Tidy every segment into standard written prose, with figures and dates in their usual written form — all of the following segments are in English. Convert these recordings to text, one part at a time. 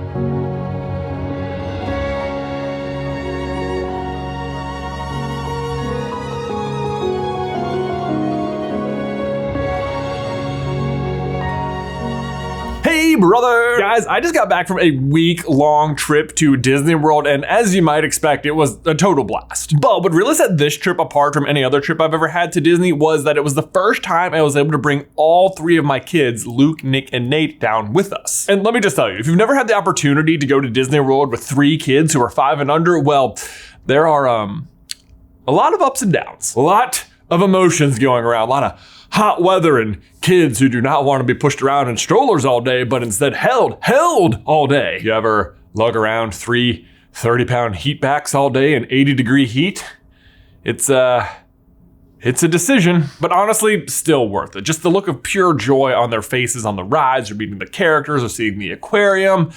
Hey brother! Guys, I just got back from a week-long trip to Disney World, and as you might expect, it was a total blast. But what really set this trip apart from any other trip I've ever had to Disney was that it was the first time I was able to bring all three of my kids, Luke, Nick, and Nate, down with us. And let me just tell you, if you've never had the opportunity to go to Disney World with 3 kids who are 5 and under, well, there are a lot of ups and downs, a lot of emotions going around, a lot of hot weather and kids who do not want to be pushed around in strollers all day, but instead held all day. You ever lug around 3 30-pound heat backs all day in 80-degree heat? It's a decision, but honestly, still worth it. Just the look of pure joy on their faces on the rides, or meeting the characters, or seeing the aquarium.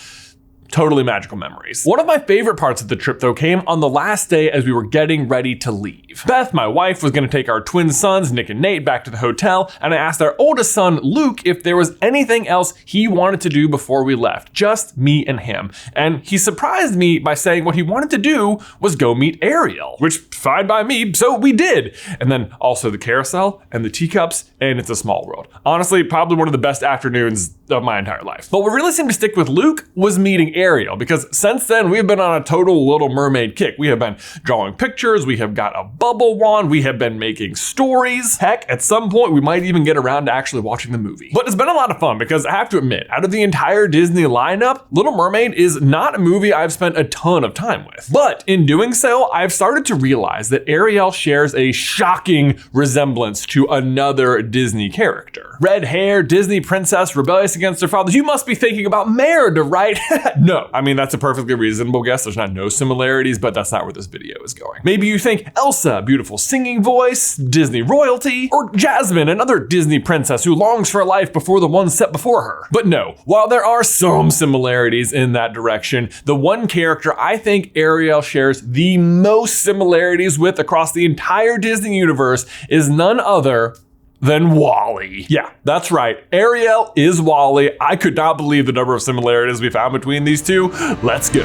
Totally magical memories. One of my favorite parts of the trip, though, came on the last day as we were getting ready to leave. Beth, my wife, was going to take our twin sons, Nick and Nate, back to the hotel, and I asked our oldest son, Luke, if there was anything else he wanted to do before we left. Just me and him. And he surprised me by saying what he wanted to do was go meet Ariel, which fine by me, so we did. And then also the carousel and the teacups, and It's a Small World. Honestly, probably one of the best afternoons of my entire life. But what really seemed to stick with Luke was meeting Ariel, because since then we've been on a total Little Mermaid kick. We have been drawing pictures, we have got a bubble wand, we have been making stories. Heck, at some point we might even get around to actually watching the movie. But it's been a lot of fun because I have to admit, out of the entire Disney lineup, Little Mermaid is not a movie I've spent a ton of time with. But in doing so, I've started to realize that Ariel shares a shocking resemblance to another Disney character. Red hair, Disney princess, rebellious against her father. You must be thinking about Merida, right? No, I mean, that's a perfectly reasonable guess. There's no similarities, but that's not where this video is going. Maybe you think Elsa, beautiful singing voice, Disney royalty, or Jasmine, another Disney princess who longs for a life before the one set before her. But no, while there are some similarities in that direction, the one character I think Ariel shares the most similarities with across the entire Disney universe is none other than Wall-E. Yeah, that's right. Ariel is Wall-E. I could not believe the number of similarities we found between these two. Let's go.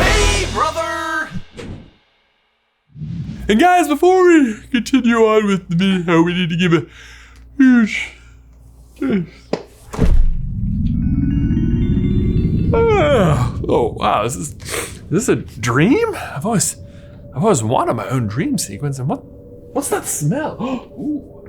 Hey, brother! And guys, before we continue on with the video, we need to give a huge... Oh, wow, is this a dream? I've always wanted my own dream sequence, and what's that smell? Ooh,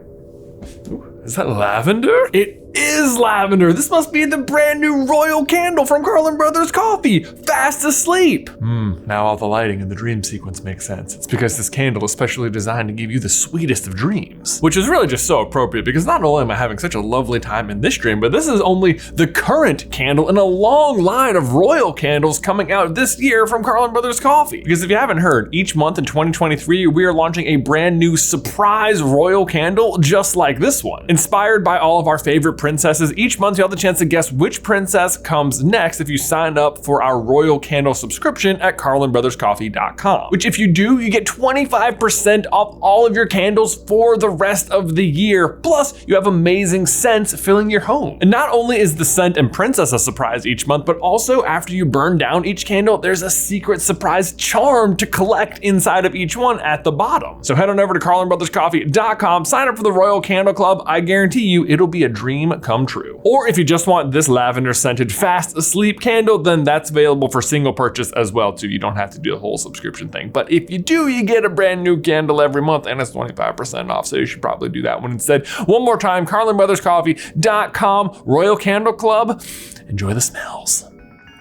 is that lavender? It is lavender. This must be the brand new royal candle from Carlin Brothers Coffee, Fast Asleep. Now all the lighting in the dream sequence makes sense. It's because this candle is specially designed to give you the sweetest of dreams, which is really just so appropriate because not only am I having such a lovely time in this dream, but this is only the current candle in a long line of royal candles coming out this year from Carlin Brothers Coffee. Because if you haven't heard, each month in 2023, we are launching a brand new surprise royal candle just like this one. Inspired by all of our favorite princesses, each month you have the chance to guess which princess comes next if you sign up for our royal candle subscription at CarlinBrothersCoffee.com, which if you do, you get 25% off all of your candles for the rest of the year. Plus, you have amazing scents filling your home. And not only is the scent and princess a surprise each month, but also after you burn down each candle, there's a secret surprise charm to collect inside of each one at the bottom. So head on over to CarlinBrothersCoffee.com, sign up for the Royal Candle Club. I guarantee you it'll be a dream come true. Or if you just want this lavender scented Fast Asleep candle, then that's available for single purchase as well too. You don't have to do the whole subscription thing. But if you do, you get a brand new candle every month and it's 25% off. So you should probably do that one instead. One more time, CarlinBrothersCoffee.com, Royal Candle Club. Enjoy the smells.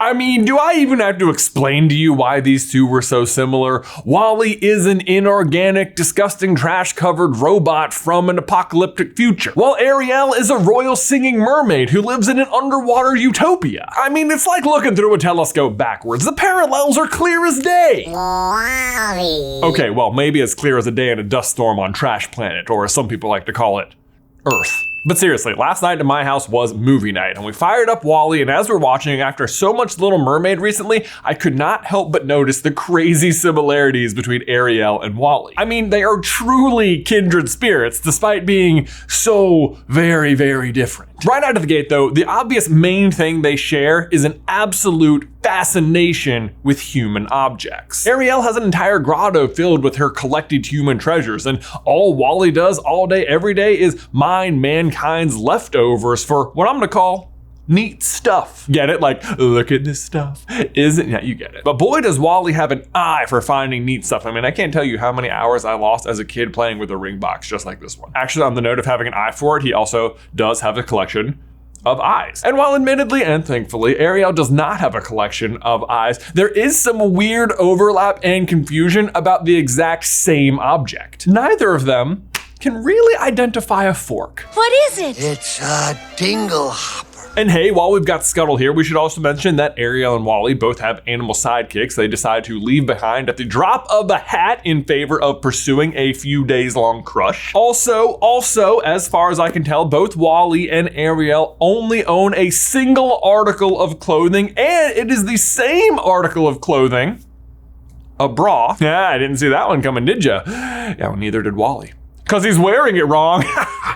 I mean, do I even have to explain to you why these two were so similar? Wall-E is an inorganic, disgusting, trash-covered robot from an apocalyptic future, while Ariel is a royal singing mermaid who lives in an underwater utopia. I mean, it's like looking through a telescope backwards. The parallels are clear as day. Okay, well, maybe as clear as a day in a dust storm on Trash Planet, or as some people like to call it, Earth. But seriously, last night in my house was movie night, and we fired up Wall-E, and as we're watching after so much Little Mermaid recently, I could not help but notice the crazy similarities between Ariel and Wall-E. I mean, they are truly kindred spirits, despite being so very, very different. Right out of the gate though, the obvious main thing they share is an absolute fascination with human objects. Ariel has an entire grotto filled with her collected human treasures, and all Wall-E does all day, every day is mine mankind's leftovers for what I'm gonna call neat stuff. Get it? Like, look at this stuff. Isn't, yeah, you get it. But boy, does Wall-E have an eye for finding neat stuff. I mean, I can't tell you how many hours I lost as a kid playing with a ring box just like this one. Actually, on the note of having an eye for it, he also does have a collection of eyes. And while admittedly and thankfully, Ariel does not have a collection of eyes, there is some weird overlap and confusion about the exact same object. Neither of them can really identify a fork. What is it? It's a dingle hopper. And hey, while we've got Scuttle here, we should also mention that Ariel and Wall-E both have animal sidekicks they decide to leave behind at the drop of a hat in favor of pursuing a few days long crush. Also, as far as I can tell, both Wall-E and Ariel only own a single article of clothing, and it is the same article of clothing, a bra. Yeah, I didn't see that one coming, did ya? Yeah, well, neither did Wall-E. Because he's wearing it wrong.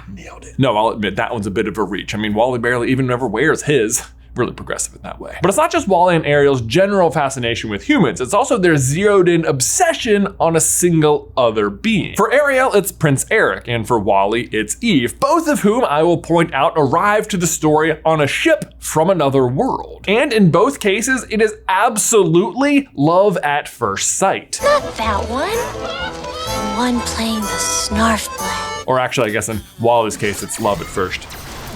Nailed it. No, I'll admit that one's a bit of a reach. I mean, Wall-E barely even ever wears his. Really progressive in that way. But it's not just Wall-E and Ariel's general fascination with humans, it's also their zeroed in obsession on a single other being. For Ariel, it's Prince Eric, and for Wall-E, it's Eve, both of whom I will point out arrived to the story on a ship from another world. And in both cases, it is absolutely love at first sight. Not that one. The one playing the snarf blade. Or actually, I guess in Wall-E's case, it's love at first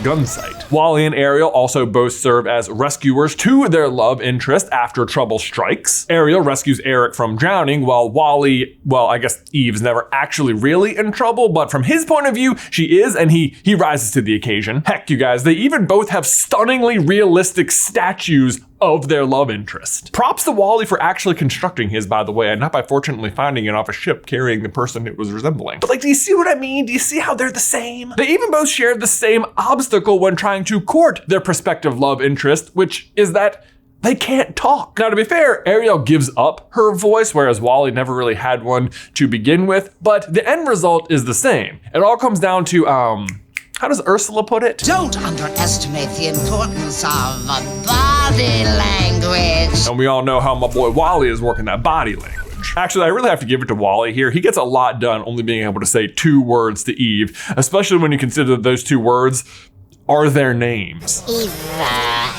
gun sight. Wall-E and Ariel also both serve as rescuers to their love interest after trouble strikes. Ariel rescues Eric from drowning, while Wall-E, well, I guess Eve's never actually really in trouble, but from his point of view, she is, and he rises to the occasion. Heck, you guys, they even both have stunningly realistic statues of their love interest. Props to Wall-E for actually constructing his, by the way, and not by fortunately finding it off a ship carrying the person it was resembling. But like, do you see what I mean? Do you see how they're the same? They even both share the same obstacle when trying to court their prospective love interest, which is that they can't talk. Now, to be fair, Ariel gives up her voice, whereas Wall-E never really had one to begin with, but the end result is the same. It all comes down to, how does Ursula put it? Don't underestimate the importance of body language. And we all know how my boy Wall-E is working that body language. Actually, I really have to give it to Wall-E here. He gets a lot done only being able to say 2 words to Eve, especially when you consider that those 2 words are their names. Eva.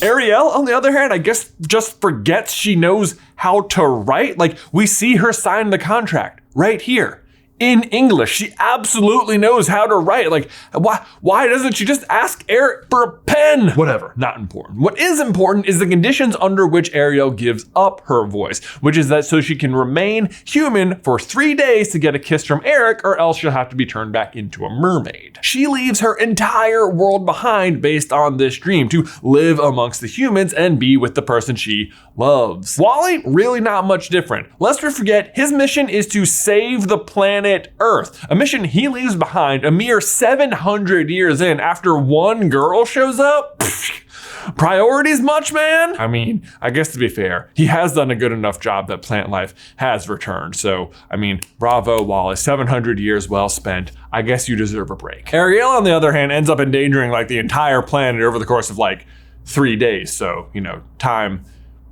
Ariel, on the other hand, I guess just forgets she knows how to write. Like, we see her sign the contract right here. In English, she absolutely knows how to write. Like, why doesn't she just ask Eric for a pen? Whatever, not important. What is important is the conditions under which Ariel gives up her voice, which is that so she can remain human for 3 days to get a kiss from Eric, or else she'll have to be turned back into a mermaid. She leaves her entire world behind based on this dream to live amongst the humans and be with the person she loves. Wall-E, really not much different. Lest we forget, his mission is to save the planet Earth, a mission he leaves behind a mere 700 years in after one girl shows up. Priorities much, man? I mean, I guess to be fair, he has done a good enough job that plant life has returned. So, I mean, bravo, Wall-E, 700 years well spent. I guess you deserve a break. Ariel, on the other hand, ends up endangering like the entire planet over the course of like 3 days. So, you know, time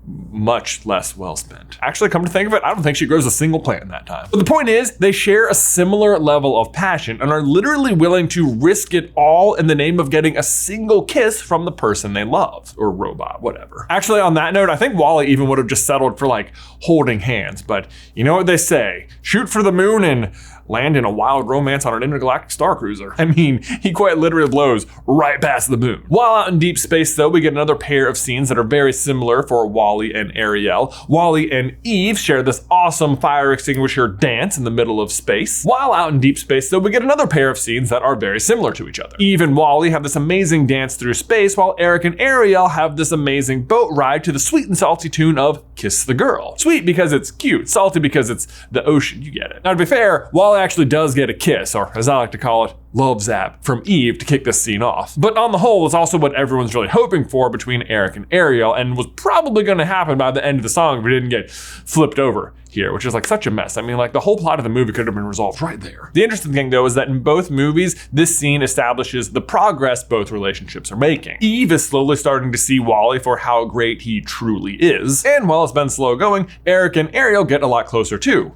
much less well spent. Actually, come to think of it, I don't think she grows a single plant in that time. But the point is, they share a similar level of passion and are literally willing to risk it all in the name of getting a single kiss from the person they love, or robot, whatever. Actually, on that note, I think Wall-E even would have just settled for like holding hands, but you know what they say, shoot for the moon and land in a wild romance on an intergalactic star cruiser. I mean, he quite literally blows right past the moon. While out in deep space though, we get another pair of scenes that are very similar for Wall-E and Ariel. Wall-E and Eve share this awesome fire extinguisher dance in the middle of space. While out in deep space though, we get another pair of scenes that are very similar to each other. Eve and Wall-E have this amazing dance through space, while Eric and Ariel have this amazing boat ride to the sweet and salty tune of Kiss the Girl. Sweet because it's cute, salty because it's the ocean, you get it. Now to be fair, Wall-E Wall-E actually does get a kiss, or as I like to call it, love zap, from Eve to kick this scene off. But on the whole, it's also what everyone's really hoping for between Eric and Ariel, and was probably gonna happen by the end of the song if it didn't get flipped over here, which is like such a mess. I mean, like the whole plot of the movie could have been resolved right there. The interesting thing though is that in both movies, this scene establishes the progress both relationships are making. Eve is slowly starting to see Wall-E for how great he truly is, and while it's been slow going, Eric and Ariel get a lot closer too.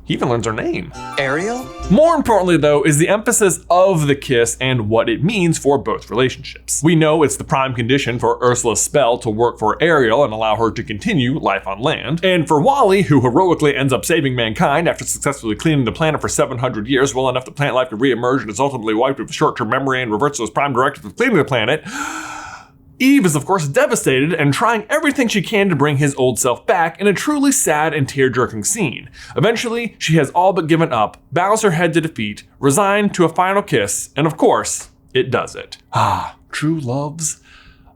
He even learns her name. Ariel? More importantly though is the emphasis of the kiss and what it means for both relationships. We know it's the prime condition for Ursula's spell to work for Ariel and allow her to continue life on land. And for Wall-E, who heroically ends up saving mankind after successfully cleaning the planet for 700 years, well enough that plant life could reemerge and is ultimately wiped with short-term memory and reverts to his prime directive of cleaning the planet, Eve is of course devastated and trying everything she can to bring his old self back in a truly sad and tear-jerking scene. Eventually, she has all but given up, bows her head to defeat, resigned to a final kiss, and of course, it does it. Ah, true love's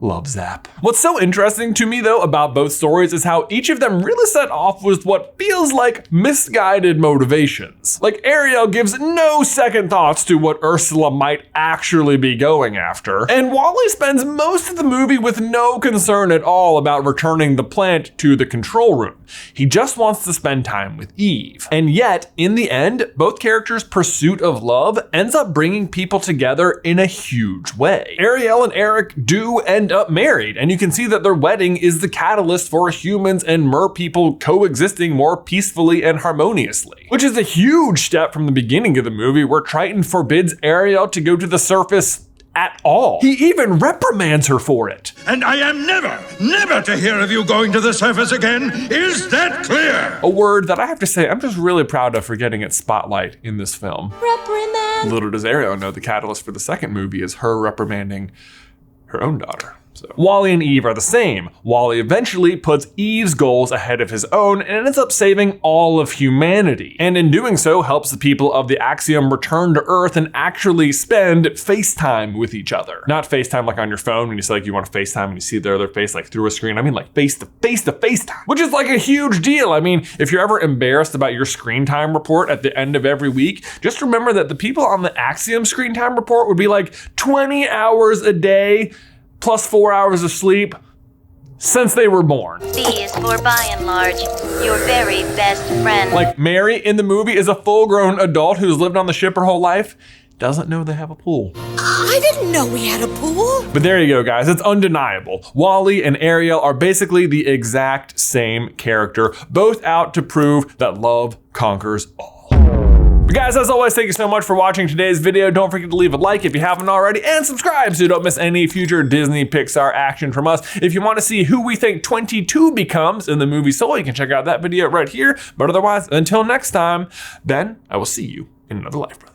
love zap. What's so interesting to me though about both stories is how each of them really set off with what feels like misguided motivations. Like Ariel gives no second thoughts to what Ursula might actually be going after, and Wall-E spends most of the movie with no concern at all about returning the plant to the control room. He just wants to spend time with Eve. And yet, in the end, both characters' pursuit of love ends up bringing people together in a huge way. Ariel and Eric do end up married, and you can see that their wedding is the catalyst for humans and mer people coexisting more peacefully and harmoniously, which is a huge step from the beginning of the movie where Triton forbids Ariel to go to the surface at all. He even reprimands her for it. And I am never to hear of you going to the surface again. Is that clear? A word that I have to say I'm just really proud of for getting its spotlight in this film. Reprimand. Little does Ariel know the catalyst for the second movie is her reprimanding her own daughter. So Wall-E and Eve are the same. Wall-E eventually puts Eve's goals ahead of his own and ends up saving all of humanity. And in doing so, helps the people of the Axiom return to Earth and actually spend FaceTime with each other. Not FaceTime like on your phone when you say like you want to FaceTime and you see their other face like through a screen. I mean like face to FaceTime, which is like a huge deal. I mean, if you're ever embarrassed about your screen time report at the end of every week, just remember that the people on the Axiom screen time report would be like 20 hours a day plus 4 hours of sleep since they were born. B is for by and large, your very best friend. Like Mary in the movie is a full-grown adult who's lived on the ship her whole life, doesn't know they have a pool. I didn't know we had a pool. But there you go, guys, it's undeniable. Wall-E and Ariel are basically the exact same character, both out to prove that love conquers all. But guys, as always, thank you so much for watching today's video. Don't forget to leave a like if you haven't already, and subscribe so you don't miss any future Disney Pixar action from us. If you want to see who we think 22 becomes in the movie Soul, you can check out that video right here. But otherwise, until next time, then I will see you in another life, brother.